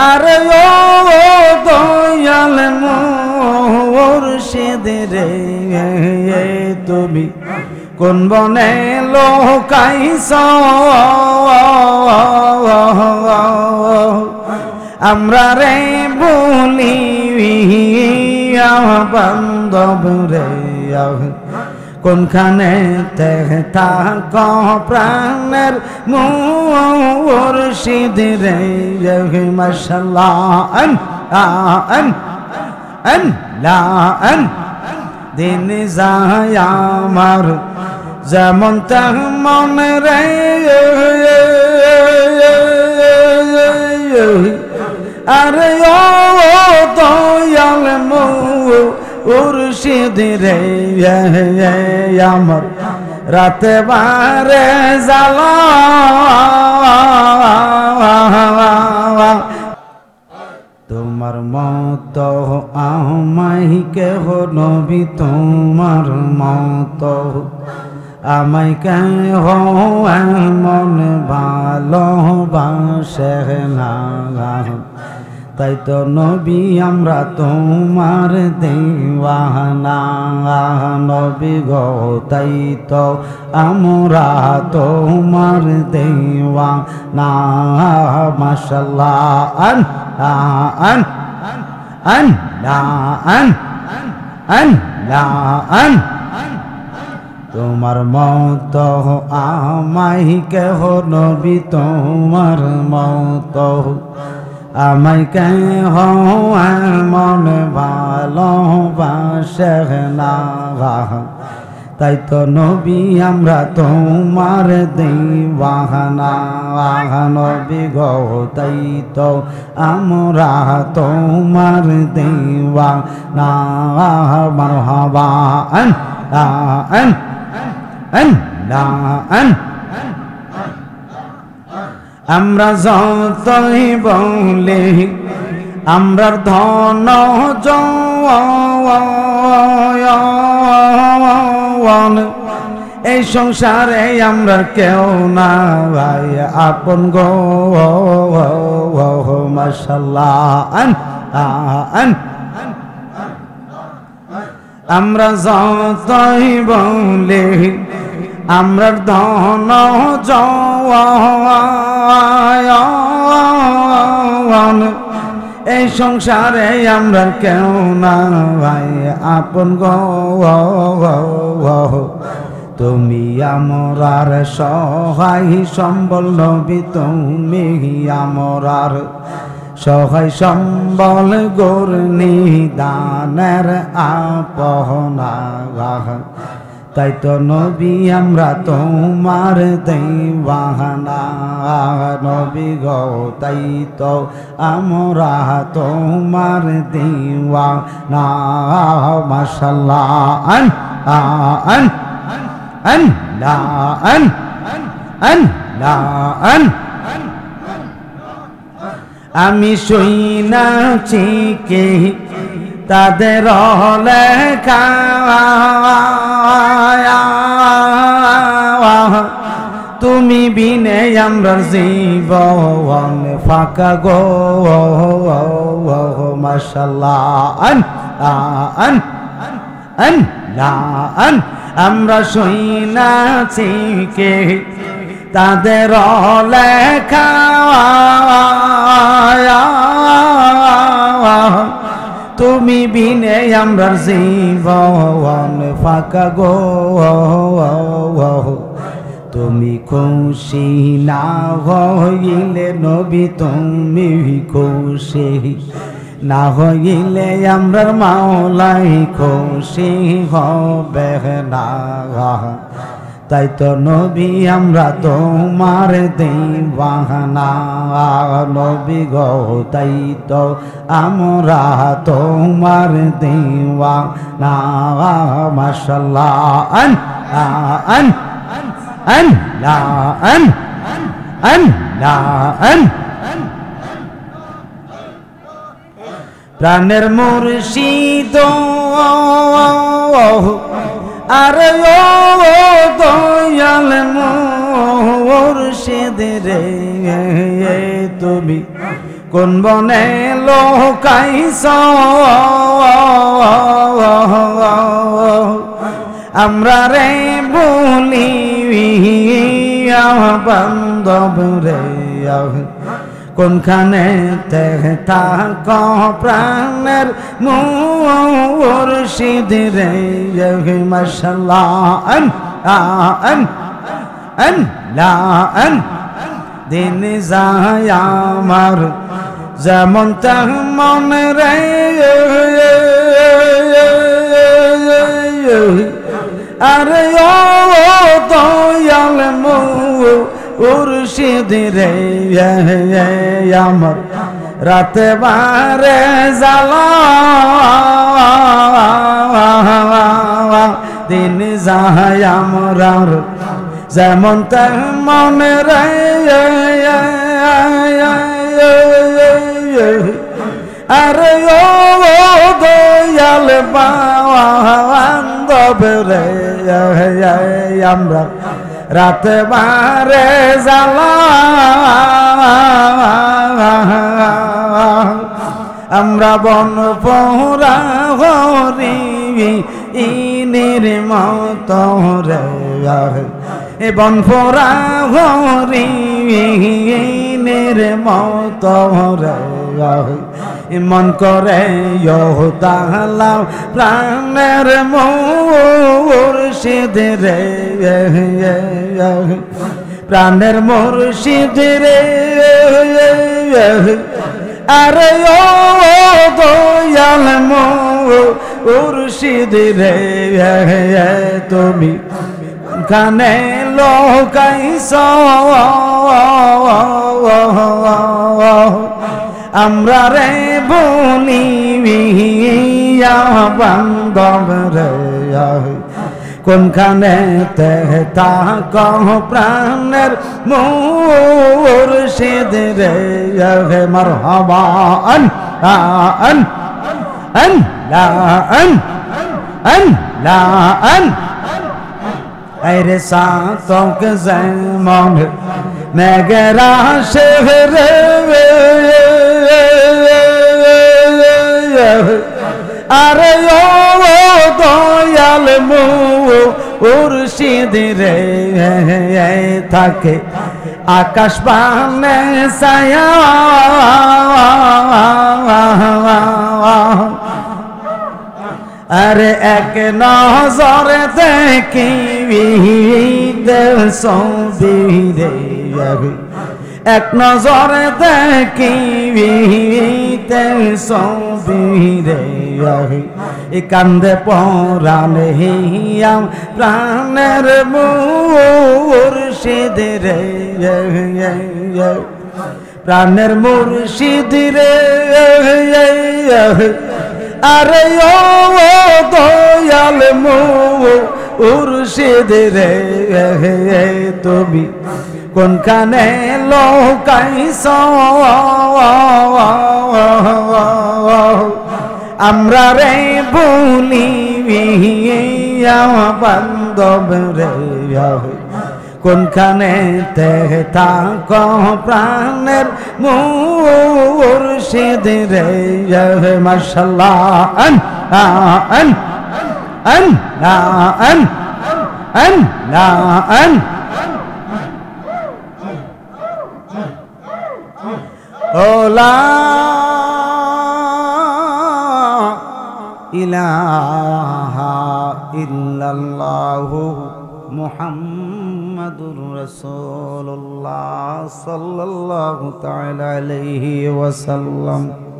আরে ও দয়াল মুর্শিদ রে তুমি কোন বনে লোকাইছ আমরা রে বলি বান্ধব রে কোনখানে থাক প্রাণের মুর্শিদ রে মাশাআল্লাহ দিন যায় আমার যেমন তেমন রে আরে ও দয়াল মুর্শিদ রে আমার রাতে বারে জ্বালা তোমার মত আমায় কেহ নবী তোমার মত আমায় কেহ মন ভালোবাসে না তাই তো নবী আমরা তোমার দেওয়ানা নবী গো তাই তো আমরা তোমার দেওয়ানা মাশাআল্লাহ তোমার মত আমায় কেহ নবী তোমার মত আমায় কেহ মন ভালোবাসে না তাই তো নবী আমরা তোমার দেওয়ানা নবী গো তাই তো আমরা তোমার দেওয়ানা মারহাবা আমরা যতই বলি আমরার ধন যৌবন এই সংসারে আমরা কেউ না ভাই আপন গো মাশাআল্লাহ আমরা যতই বলি আমরার ধন যৌবন এই সংসারে আমরা কেউ না ভাই আপন গো তুমি আমরার সহায় সম্বল নবী তুমি আমরার সহায় সম্বল গৌরনি দানের আপনা তাই তো নবী আমরা তোমার দেওয়ানা নবী গো তাই তো আমরা তোমার দেওয়ানা মাশাআল্লাহ আমি শুনাছি কে তাদের লেখা তুমি বিনে আমরা জীবন ফাঁকা গো মাশাআল্লাহ আমরা শুনাছি কে তাদের লেখা তুমি বিনে আমরা জীবন ফাঁকা গো তুমি খুশি না হইলে নবী তুমি খুশি না হইলে আমরার মাওলাই খুশি হবে না তাই তো নবী আমরা তোমার দেওয়ানা নবী গো তাই তো আমরা তোমার দেওয়ানা মাশাআল্লাহ প্রাণের মুর্শিদ আরে ও দয়াল মুর্শিদ রে তুমি কোন বনে লোকাইছ আমরা রে বলি বান্ধব রে কোনখানে থাক প্রাণের মুর্শিদ রে মাশাআল্লাহ দিন যায় আমার যেমন তেমন রে আরে ও দয়াল মুর্শিদ রে আমার রাতে বারে জ্বালা দিন যায় আমার যেমন তেমন রে আরে ও দয়াল বান্ধব রে আমরা রাতে বারে জ্বালা আমরা বন পোহরা হরি ইনের মত রে বন পোহরা হরি ইনের মত রে মন করে তাহলা প্রাণের মুর্শিদ রে প্রাণের মুর্শিদ রে আরে ও দয়াল মুর্শিদ রে তুমি কানে লোকাইছ আমরা রে বলি বান্ধব রে কোনখানে থাক প্রাণের মুর্শিদ রে মারহাবা আরে সাতক যেমন মেঘরা শেহরে আরে ও দয়াল মুর্শিদ রে থাকে আকাশ বানে ছায়া আরে এক নজরে দেখিবি ছবি রে এক নজরে দেখিবি ছবি রে কান্দে পরাণে হিয়াম প্রাণের মুর্শিদ রে প্রাণের মুর্শিদ রে আরে ও দয়াল মুর্শিদ রে তুমি কোনখানে লোকাইছ আমরা রে বলি বান্ধব রে কোনখানে থাক প্রাণের মুর্শিদ রে মাশাআল্লাহ ওলা ইলাহা ইল্লাল্লাহু মুহাম্মাদুর রাসূলুল্লাহ সাল্লাল্লাহু তাআলা আলাইহি ওয়াসাল্লাম।